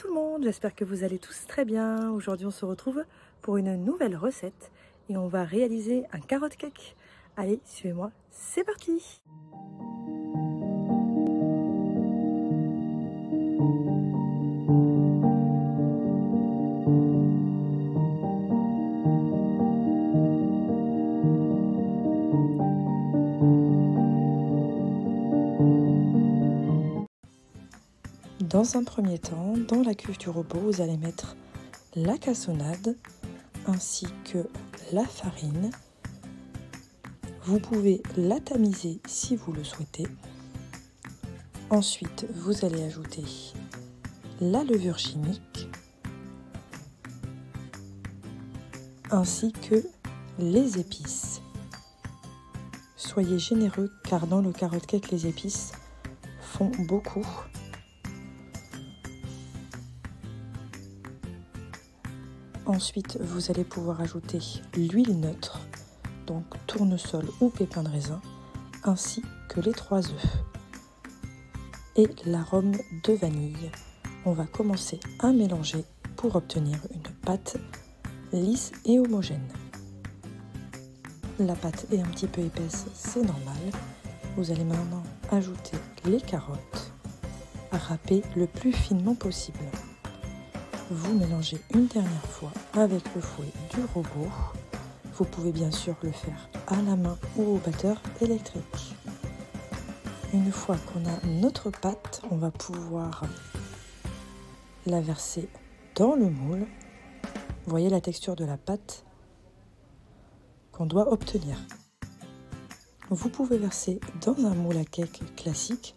tout le monde, j'espère que vous allez tous très bien. Aujourd'hui on se retrouve pour une nouvelle recette et on va réaliser un carotte cake. Allez, suivez-moi, c'est parti! Dans un premier temps, dans la cuve du robot, vous allez mettre la cassonade ainsi que la farine. Vous pouvez la tamiser si vous le souhaitez. Ensuite, vous allez ajouter la levure chimique ainsi que les épices. Soyez généreux car dans le carotte cake, les épices font beaucoup. Ensuite, vous allez pouvoir ajouter l'huile neutre, donc tournesol ou pépins de raisin, ainsi que les 3 œufs et l'arôme de vanille. On va commencer à mélanger pour obtenir une pâte lisse et homogène. La pâte est un petit peu épaisse, c'est normal. Vous allez maintenant ajouter les carottes, râpées le plus finement possible. Vous mélangez une dernière fois avec le fouet du robot. Vous pouvez bien sûr le faire à la main ou au batteur électrique. Une fois qu'on a notre pâte, on va pouvoir la verser dans le moule. Vous voyez la texture de la pâte qu'on doit obtenir. Vous pouvez verser dans un moule à cake classique,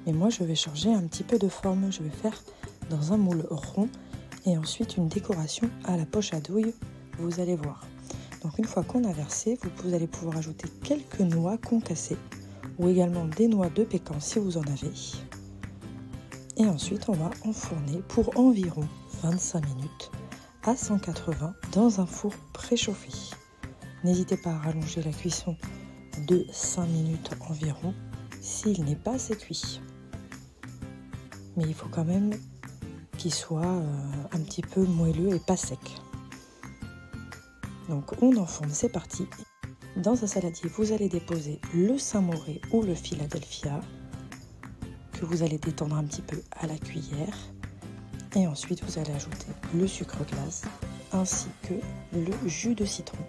mais moi je vais changer un petit peu de forme. Je vais faire dans un moule rond et ensuite une décoration à la poche à douille, vous allez voir. Donc une fois qu'on a versé, vous allez pouvoir ajouter quelques noix concassées ou également des noix de pécan si vous en avez. Et ensuite on va enfourner pour environ 25 minutes à 180 dans un four préchauffé. N'hésitez pas à rallonger la cuisson de 5 minutes environ s'il n'est pas assez cuit. Mais il faut quand même qu'il soit un petit peu moelleux et pas sec. Donc on enfourne, c'est parti. Dans un saladier, vous allez déposer le Saint-Mauré ou le Philadelphia que vous allez détendre un petit peu à la cuillère. Et ensuite, vous allez ajouter le sucre glace ainsi que le jus de citron.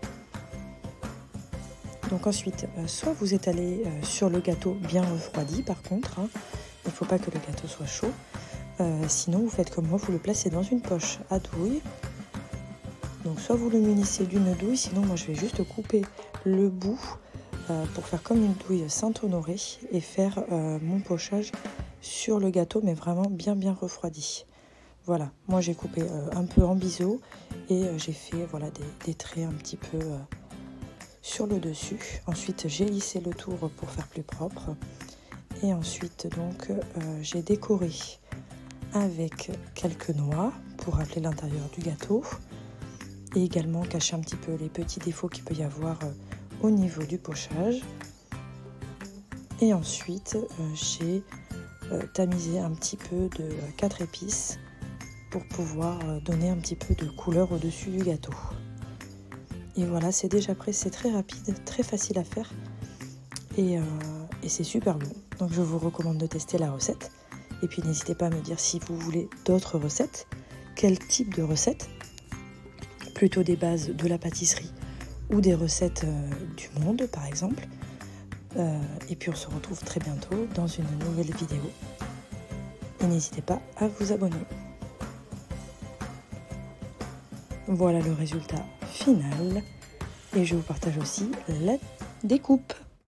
Donc ensuite, soit vous étalez sur le gâteau bien refroidi par contre, hein, il ne faut pas que le gâteau soit chaud. Sinon vous faites comme moi, vous le placez dans une poche à douille. Donc soit vous le munissez d'une douille, sinon moi je vais juste couper le bout pour faire comme une douille Saint-Honoré et faire mon pochage sur le gâteau, mais vraiment bien refroidi. Voilà, moi j'ai coupé un peu en biseau et j'ai fait voilà, des traits un petit peu sur le dessus. Ensuite j'ai lissé le tour pour faire plus propre. Et ensuite donc j'ai décoré avec quelques noix pour rappeler l'intérieur du gâteau et également cacher un petit peu les petits défauts qu'il peut y avoir au niveau du pochage. Et ensuite j'ai tamisé un petit peu de 4 épices pour pouvoir donner un petit peu de couleur au-dessus du gâteau. Et voilà, c'est déjà prêt, c'est très rapide, très facile à faire et c'est super bon. Donc je vous recommande de tester la recette. Et puis n'hésitez pas à me dire si vous voulez d'autres recettes, quel type de recettes, plutôt des bases de la pâtisserie ou des recettes du monde par exemple. Et puis on se retrouve très bientôt dans une nouvelle vidéo. Et n'hésitez pas à vous abonner. Voilà le résultat final. Et je vous partage aussi la découpe.